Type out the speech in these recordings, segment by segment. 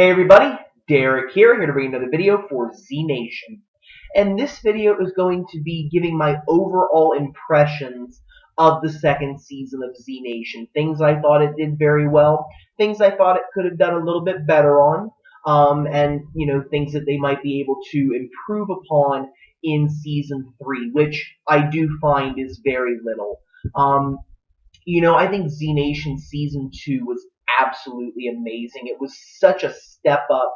Hey everybody, Derek here to bring another video for Z Nation. And this video is going to be giving my overall impressions of the second season of Z Nation. Things I thought it did very well, things I thought it could have done a little bit better on, and things that they might be able to improve upon in season 3, which I do find is very little. I think Z Nation Season 2 was absolutely amazing. It was such a step up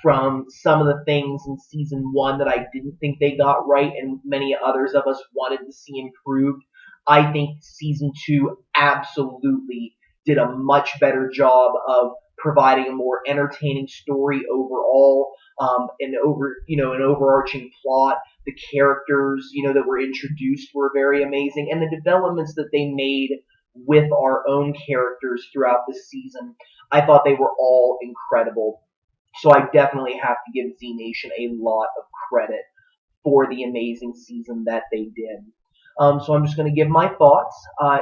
from some of the things in Season 1 that I didn't think they got right and many others of us wanted to see improved. I think Season 2 absolutely did a much better job of providing a more entertaining story overall, an overarching plot. The characters, that were introduced were very amazing, and the developments that they made with our own characters throughout the season, I thought they were all incredible. So I definitely have to give Z Nation a lot of credit for the amazing season that they did. So I'm just going to give my thoughts.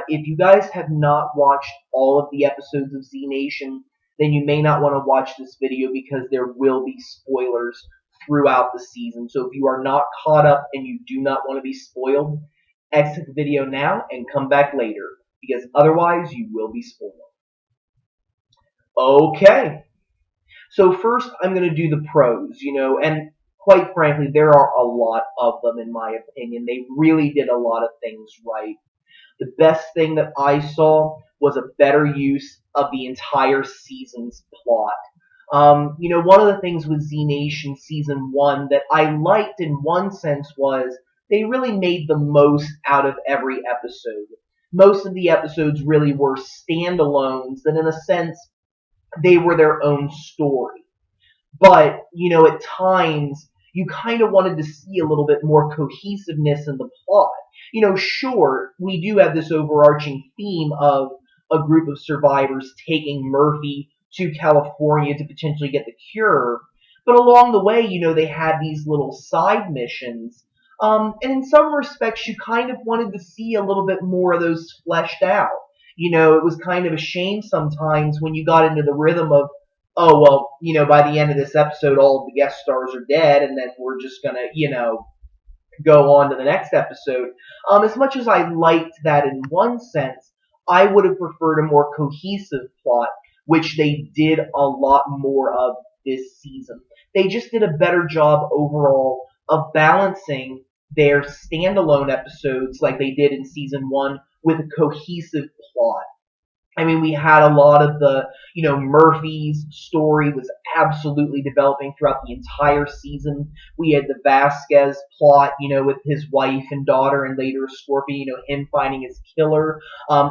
If you guys have not watched all of the episodes of Z Nation, then you may not want to watch this video because there will be spoilers throughout the season. So if you are not caught up and you do not want to be spoiled, exit the video now and come back later, because otherwise you will be spoiled. Okay, so first I'm going to do the pros, and quite frankly, there are a lot of them in my opinion. They really did a lot of things right. The best thing that I saw was a better use of the entire season's plot. One of the things with Z Nation Season 1 that I liked in one sense was they really made the most out of every episode. Most of the episodes really were standalones that in a sense they were their own story. But, at times you kind of wanted to see a little bit more cohesiveness in the plot. Sure, we do have this overarching theme of a group of survivors taking Murphy to California to potentially get the cure, but along the way, they had these little side missions. And in some respects, you kind of wanted to see a little bit more of those fleshed out. It was kind of a shame sometimes when you got into the rhythm of, oh, well, by the end of this episode, all of the guest stars are dead, and then we're just going to, go on to the next episode. As much as I liked that in one sense, I would have preferred a more cohesive plot, which they did a lot more of this season. They just did a better job overall of balancing their standalone episodes like they did in Season 1 with a cohesive plot. I mean, we had a lot of the, Murphy's story was absolutely developing throughout the entire season. We had the Vasquez plot, with his wife and daughter and later Scorpion, him finding his killer.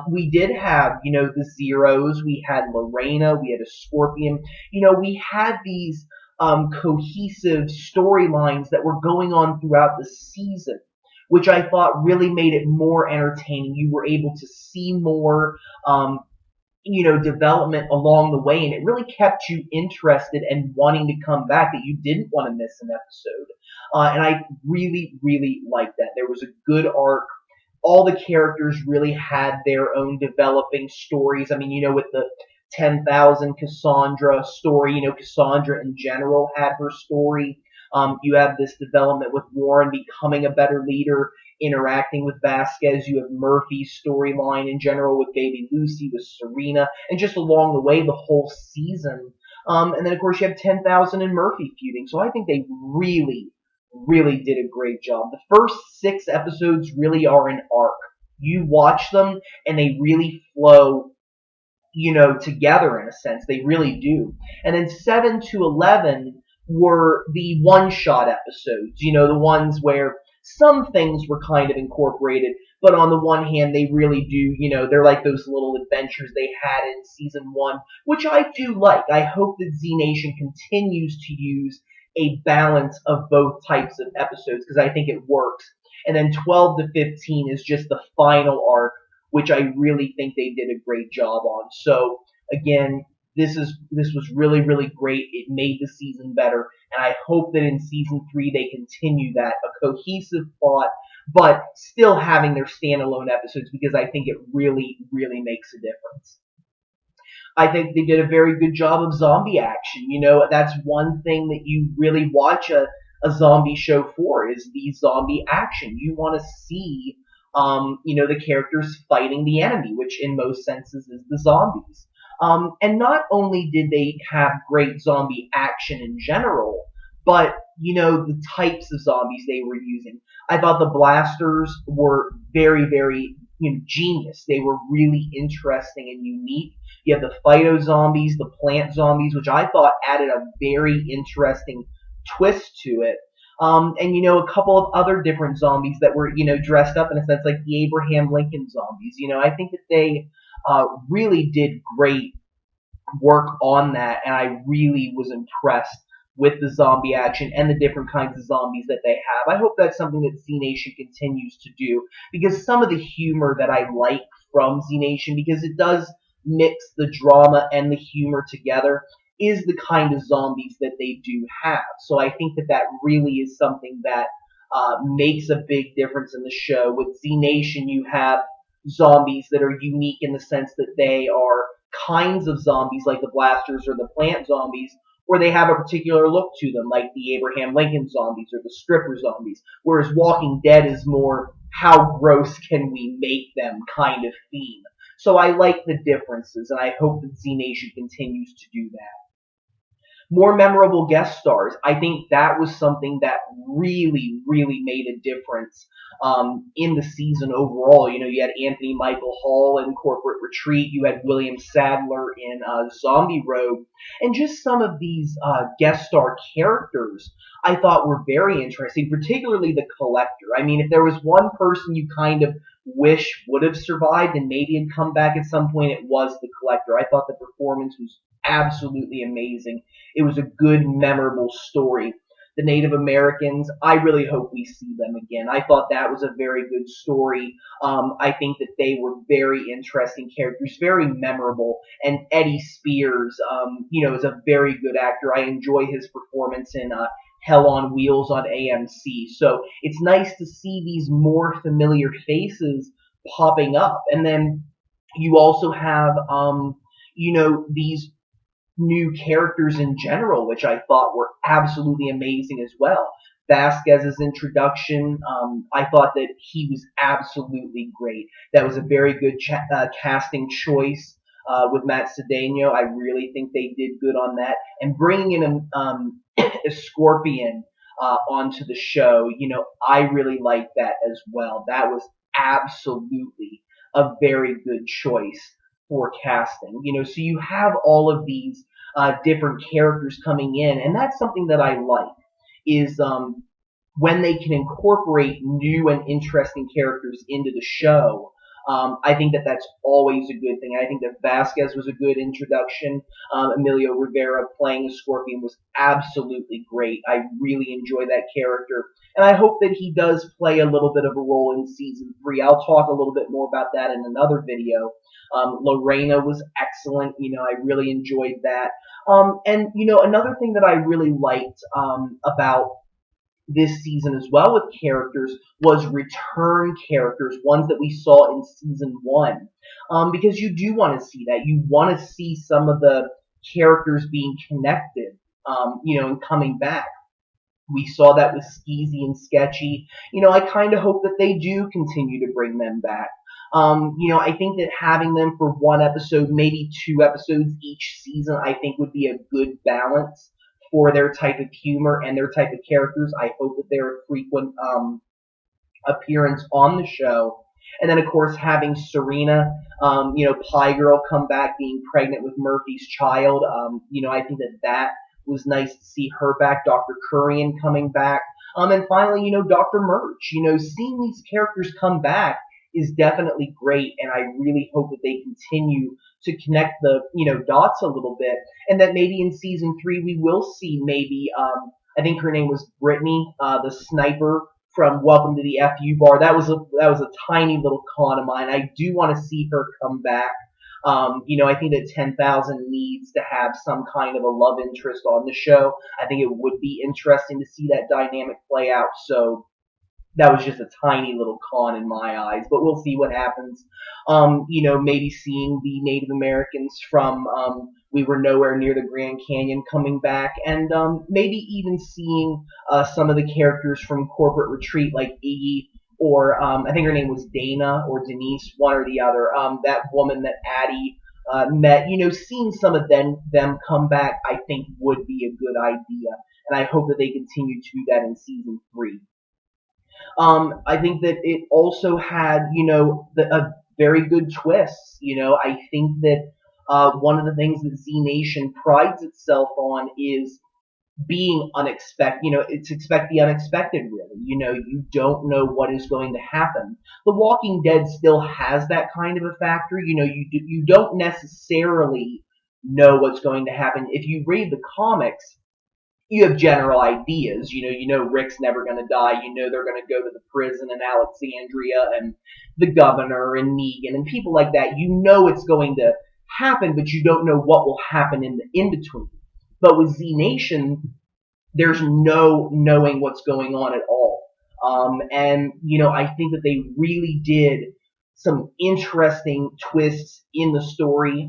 We did have, the Zeros. We had Lorena. We had a Scorpion. We had these cohesive storylines that were going on throughout the season, which I thought really made it more entertaining. You were able to see more, development along the way, and it really kept you interested and wanting to come back, that you didn't want to miss an episode. And I really, really liked that. There was a good arc. All the characters really had their own developing stories. I mean, with the 10,000 Cassandra story, Cassandra in general had her story. You have this development with Warren becoming a better leader, interacting with Vasquez. You have Murphy's storyline in general with Baby Lucy, with Serena, and just along the way, the whole season. And then, of course, you have 10,000 and Murphy feuding. So I think they really, really did a great job. The first 6 episodes really are an arc. You watch them, and they really flow, together in a sense. They really do. And then 7 to 11 were the one-shot episodes, the ones where some things were kind of incorporated, but on the one hand, they really do, they're like those little adventures they had in Season 1, which I do like. I hope that Z Nation continues to use a balance of both types of episodes, because I think it works. And then 12 to 15 is just the final arc, which I really think they did a great job on. So, again, this was really, really great. It made the season better, and I hope that in Season 3 they continue that, a cohesive plot, but still having their standalone episodes, because I think it really, really makes a difference. I think they did a very good job of zombie action. That's one thing that you really watch a zombie show for is the zombie action. You want to see, the characters fighting the enemy, which in most senses is the zombies. And not only did they have great zombie action in general, but the types of zombies they were using. I thought the blasters were very, very genius. They were really interesting and unique. You have the phyto zombies, the plant zombies, which I thought added a very interesting twist to it. And a couple of other different zombies that were dressed up in a sense, like the Abraham Lincoln zombies. I think that they really did great work on that, and I really was impressed with the zombie action and the different kinds of zombies that they have. I hope that's something that Z Nation continues to do, because some of the humor that I like from Z Nation, because it does mix the drama and the humor together, is the kind of zombies that they do have. So I think that that really is something that makes a big difference in the show. With Z Nation, you have zombies that are unique in the sense that they are kinds of zombies like the blasters or the plant zombies, or they have a particular look to them, like the Abraham Lincoln zombies or the stripper zombies, whereas Walking Dead is more how gross can we make them kind of theme. So I like the differences, and I hope that Z Nation continues to do that. More memorable guest stars. I think that was something that really, really made a difference in the season overall. You had Anthony Michael Hall in Corporate Retreat. You had William Sadler in Zombie Rogue. And just some of these guest star characters I thought were very interesting, particularly the Collector. I mean, if there was one person you kind of wish would have survived and maybe had come back at some point, it was the Collector. I thought the performance was absolutely amazing. It was a good, memorable story. The Native Americans, I really hope we see them again. I thought that was a very good story. I think that they were very interesting characters, very memorable. And Eddie Spears, is a very good actor. I enjoy his performance in Hell on Wheels on AMC. So it's nice to see these more familiar faces popping up. And then you also have, these new characters in general, which I thought were absolutely amazing as well. Vasquez's introduction, I thought that he was absolutely great. That was a very good casting choice with Matt Cedeno. I really think they did good on that. And bringing in a Scorpion onto the show, I really liked that as well. That was absolutely a very good choice for casting. So you have all of these different characters coming in, and that's something that I like, is when they can incorporate new and interesting characters into the show. I think that that's always a good thing. I think that Vasquez was a good introduction. Emilio Rivera playing a Scorpion was absolutely great. I really enjoy that character. And I hope that he does play a little bit of a role in season 3. I'll talk a little bit more about that in another video. Lorena was excellent. I really enjoyed that. And another thing that I really liked about this season as well with characters was return characters, ones that we saw in season 1. Because you do want to see that. You want to see some of the characters being connected, and coming back. We saw that with Skeezy and Sketchy. I kind of hope that they do continue to bring them back. I think that having them for one episode, maybe 2 episodes each season, I think would be a good balance for their type of humor and their type of characters. I hope that they're a frequent appearance on the show. And then, of course, having Serena, Pie Girl come back being pregnant with Murphy's child. I think that was nice to see her back. Dr. Kurian coming back. And finally, Dr. Murch. Seeing these characters come back is definitely great, and I really hope that they continue to connect the dots a little bit, and that maybe in season 3 we will see maybe I think her name was Brittany, the sniper from Welcome to the FU Bar. That was a tiny little con of mine. I do want to see her come back. I think that 10,000 needs to have some kind of a love interest on the show. I think it would be interesting to see that dynamic play out. So that was just a tiny little con in my eyes, but we'll see what happens. Maybe seeing the Native Americans from We Were Nowhere Near the Grand Canyon coming back, and maybe even seeing some of the characters from Corporate Retreat, like Iggy, or I think her name was Dana or Denise, one or the other. That woman that Addie met, seeing some of them come back, I think would be a good idea, and I hope that they continue to do that in season 3. I think that it also had, a very good twist. I think that one of the things that Z Nation prides itself on is being unexpected. It's expect the unexpected, really. You don't know what is going to happen. The Walking Dead still has that kind of a factor. You don't necessarily know what's going to happen. If you read the comics, you have general ideas. Rick's never going to die. They're going to go to the prison in Alexandria, and the governor and Negan and people like that. It's going to happen, but you don't know what will happen in the in between. But with Z Nation, there's no knowing what's going on at all. I think that they really did some interesting twists in the story.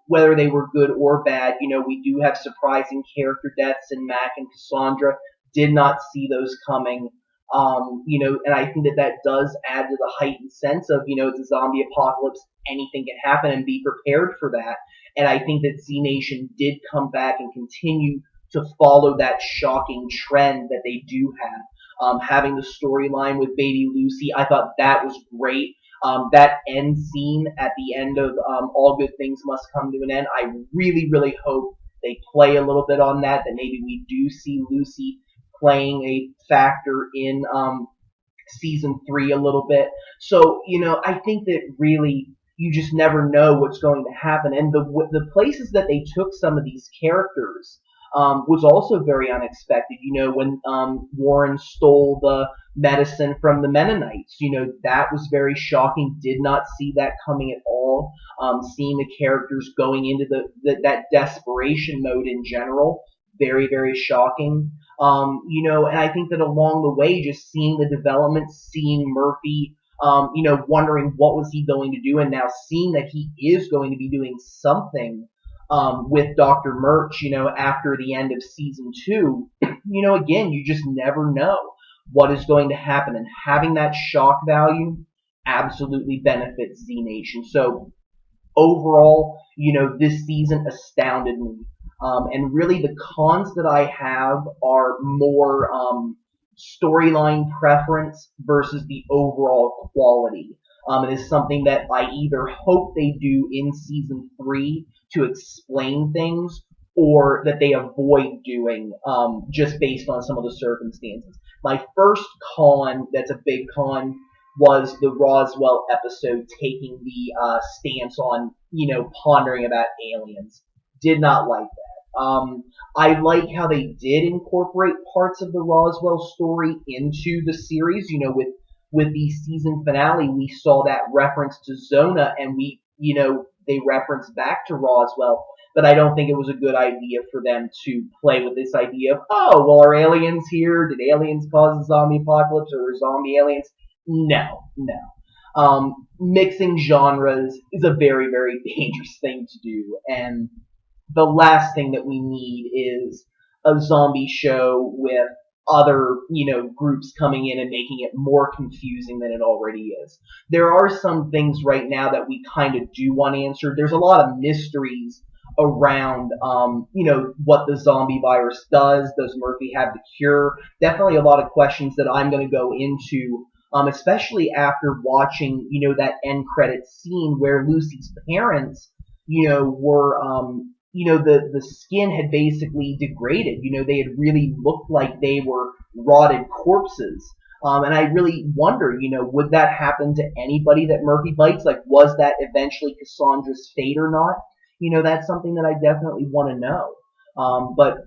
Whether they were good or bad, we do have surprising character deaths in Mac and Cassandra. Did not see those coming. And I think that does add to the heightened sense of, it's a zombie apocalypse, anything can happen, and be prepared for that. And I think that Z Nation did come back and continue to follow that shocking trend that they do have. Having the storyline with baby Lucy, I thought that was great. That end scene at the end of All Good Things Must Come to an End, I really, really hope they play a little bit on that maybe we do see Lucy playing a factor in season 3 a little bit. So, I think that really you just never know what's going to happen. And the places that they took some of these characters was also very unexpected. When Warren stole the medicine from the Mennonites, that was very shocking. Did not see that coming at all. Seeing the characters going into that desperation mode in general, very, very shocking. And I think that along the way, just seeing the development, seeing Murphy, wondering what was he going to do, and now seeing that he is going to be doing something with Dr. Murch, after the end of season 2, again, you just never know what is going to happen, and having that shock value absolutely benefits Z Nation. So overall, this season astounded me. And really the cons that I have are more storyline preference versus the overall quality. It is something that I either hope they do in season 3 to explain things, or that they avoid doing just based on some of the circumstances. My first con, that's a big con, was the Roswell episode taking the stance on, pondering about aliens. Did not like that. I like how they did incorporate parts of the Roswell story into the series. With the season finale, we saw that reference to Zona, and they referenced back to Roswell. But I don't think it was a good idea for them to play with this idea of, oh, well, are aliens here? Did aliens cause the zombie apocalypse? Or are zombie aliens? No. Mixing genres is a very, very dangerous thing to do. And the last thing that we need is a zombie show with other, groups coming in and making it more confusing than it already is. There are some things right now that we kind of do want answered. There's a lot of mysteries around, what the zombie virus does. Does Murphy have the cure? Definitely a lot of questions that I'm going to go into, especially after watching, that end credits scene where Lucy's parents, were, the skin had basically degraded. They had really looked like they were rotted corpses. And I really wonder, would that happen to anybody that Murphy bites? Like, was that eventually Cassandra's fate or not? That's something that I definitely want to know. But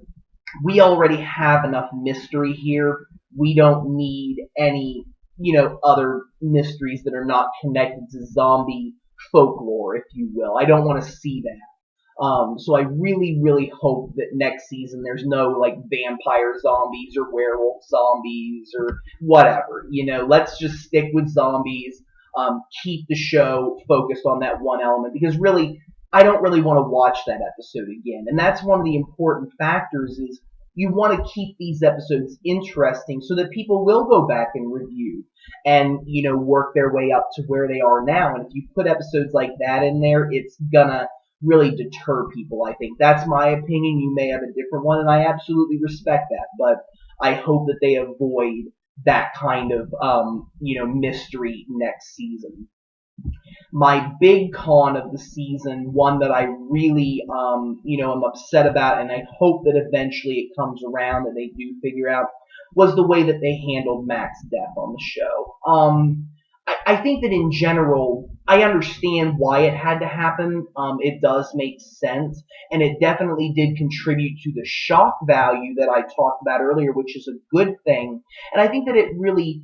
we already have enough mystery here. We don't need any, other mysteries that are not connected to zombie folklore, if you will. I don't want to see that. So I really, really hope that next season there's no like vampire zombies or werewolf zombies or whatever. Let's just stick with zombies. Keep the show focused on that one element because really, I don't really want to watch that episode again. And that's one of the important factors is you want to keep these episodes interesting so that people will go back and review and, work their way up to where they are now. And if you put episodes like that in there, it's gonna really deter people, I think. That's my opinion. You may have a different one, and I absolutely respect that. But I hope that they avoid that kind of, mystery next season. My big con of the season, one that I really, am upset about, and I hope that eventually it comes around and they do figure out, was the way that they handled Mac's death on the show. I think that in general, I understand why it had to happen. It does make sense, and it definitely did contribute to the shock value that I talked about earlier, which is a good thing. And I think that it really,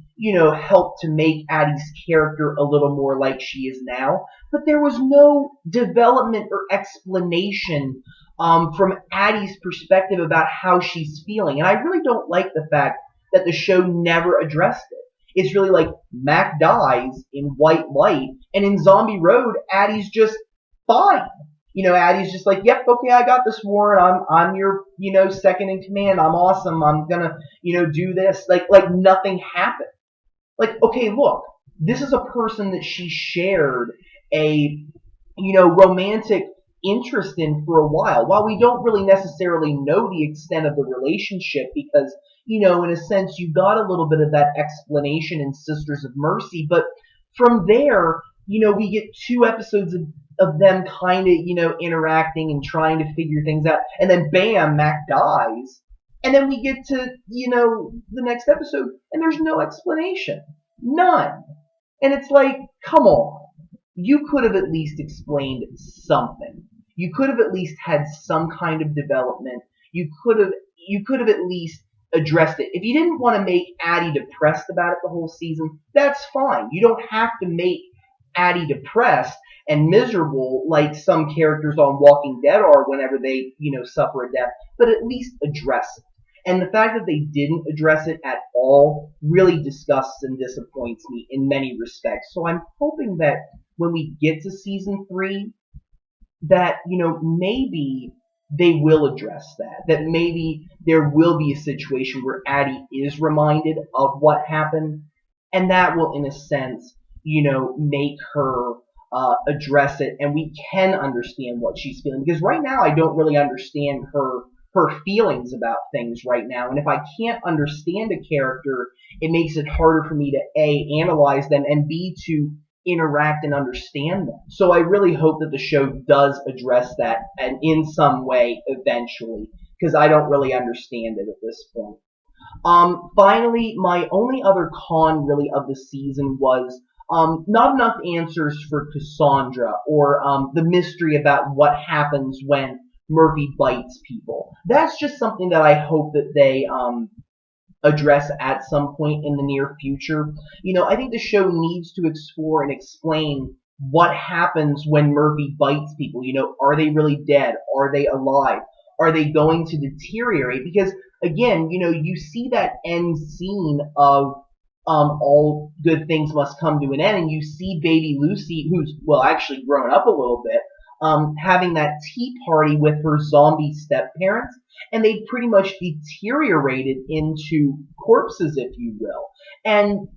helped to make Addie's character a little more like she is now. But there was no development or explanation from Addie's perspective about how she's feeling. And I really don't like the fact that the show never addressed it. It's really like Mac dies in white light, and in Zombie Road, Addie's just fine. Addie's just like, yep, okay, I got this, Warren. I'm your, second in command. I'm awesome. I'm gonna, do this. Like nothing happened. Like, okay, look, this is a person that she shared a, romantic interest in for a while. While we don't really necessarily know the extent of the relationship because, in a sense, you got a little bit of that explanation in Sisters of Mercy, but from there, we get 2 episodes of them kind of, interacting and trying to figure things out, and then bam, Mac dies, and then we get to, the next episode, and there's no explanation. None. And it's like, come on. You could have at least explained something. You could have at least had some kind of development. You could have at least addressed it. If you didn't want to make Addie depressed about it the whole season, that's fine. You don't have to make Addie depressed and miserable like some characters on Walking Dead are whenever they, suffer a death, but at least address it. And the fact that they didn't address it at all really disgusts and disappoints me in many respects. So I'm hoping that when we get to season 3, that, maybe they will address that. That maybe there will be a situation where Addie is reminded of what happened, and that will, in a sense, make her address it, and we can understand what she's feeling. Because right now, I don't really understand her feelings about things right now. And if I can't understand a character, it makes it harder for me to A, analyze them, and B, to interact and understand them. So I really hope that the show does address that and in some way eventually, because I don't really understand it at this point. Finally, my only other con really of the season was not enough answers for Cassandra or the mystery about what happens when Murphy bites people. That's just something that I hope that they address at some point in the near future. I think the show needs to explore and explain what happens when Murphy bites people. Are they really dead? Are they alive? Are they going to deteriorate? Because again, you see that end scene of all good things must come to an end, and you see baby Lucy, who's, well, actually grown up a little bit, having that tea party with her zombie step-parents, and they pretty much deteriorated into corpses, if you will. And,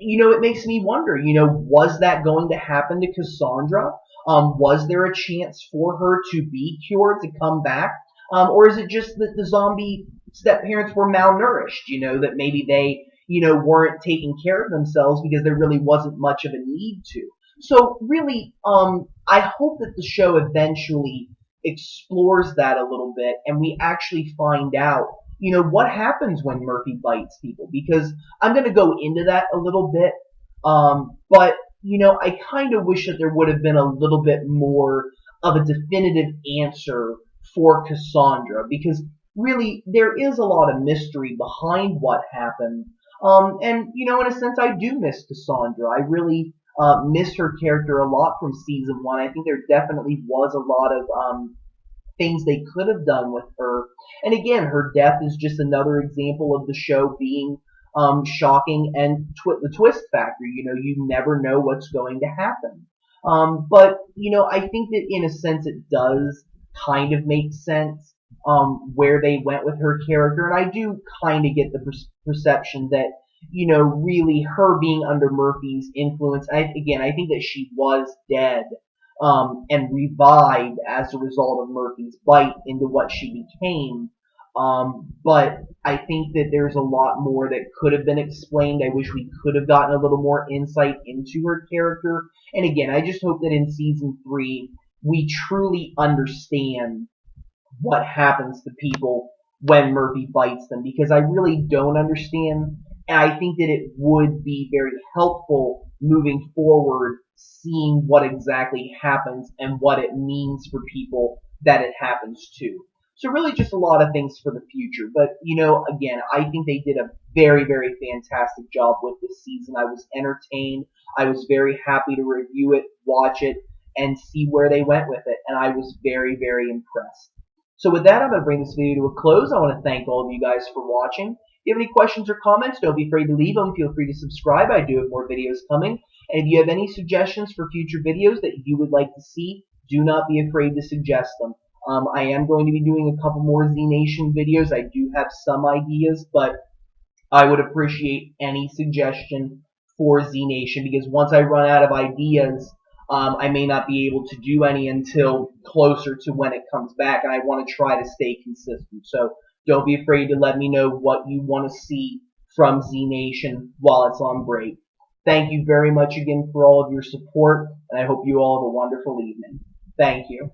it makes me wonder, was that going to happen to Cassandra? Was there a chance for her to be cured, to come back? Or is it just that the zombie step-parents were malnourished, that maybe they, weren't taking care of themselves because there really wasn't much of a need to? So really, I hope that the show eventually explores that a little bit and we actually find out, what happens when Murphy bites people. Because I'm going to go into that a little bit, but, I kind of wish that there would have been a little bit more of a definitive answer for Cassandra. Because really, there is a lot of mystery behind what happened. And, in a sense, I do miss Cassandra. I really missed her character a lot from season 1. I think there definitely was a lot of things they could have done with her. And again, her death is just another example of the show being shocking and the twist factor. You never know what's going to happen. But I think that in a sense it does kind of make sense where they went with her character, and I do kind of get the perception that really her being under Murphy's influence. I think that she was dead and revived as a result of Murphy's bite into what she became. But I think that there's a lot more that could have been explained. I wish we could have gotten a little more insight into her character. And again, I just hope that in season 3 we truly understand what happens to people when Murphy bites them, because I really don't understand. And I think that it would be very helpful moving forward, seeing what exactly happens and what it means for people that it happens to. So really just a lot of things for the future. But, again, I think they did a very, very fantastic job with this season. I was entertained. I was very happy to review it, watch it, and see where they went with it. And I was very, very impressed. So with that, I'm going to bring this video to a close. I want to thank all of you guys for watching. If you have any questions or comments, don't be afraid to leave them. Feel free to subscribe. I do have more videos coming. And if you have any suggestions for future videos that you would like to see, do not be afraid to suggest them. I am going to be doing a couple more Z Nation videos. I do have some ideas, but I would appreciate any suggestion for Z Nation, because once I run out of ideas, I may not be able to do any until closer to when it comes back, and I want to try to stay consistent. So don't be afraid to let me know what you want to see from Z Nation while it's on break. Thank you very much again for all of your support, and I hope you all have a wonderful evening. Thank you.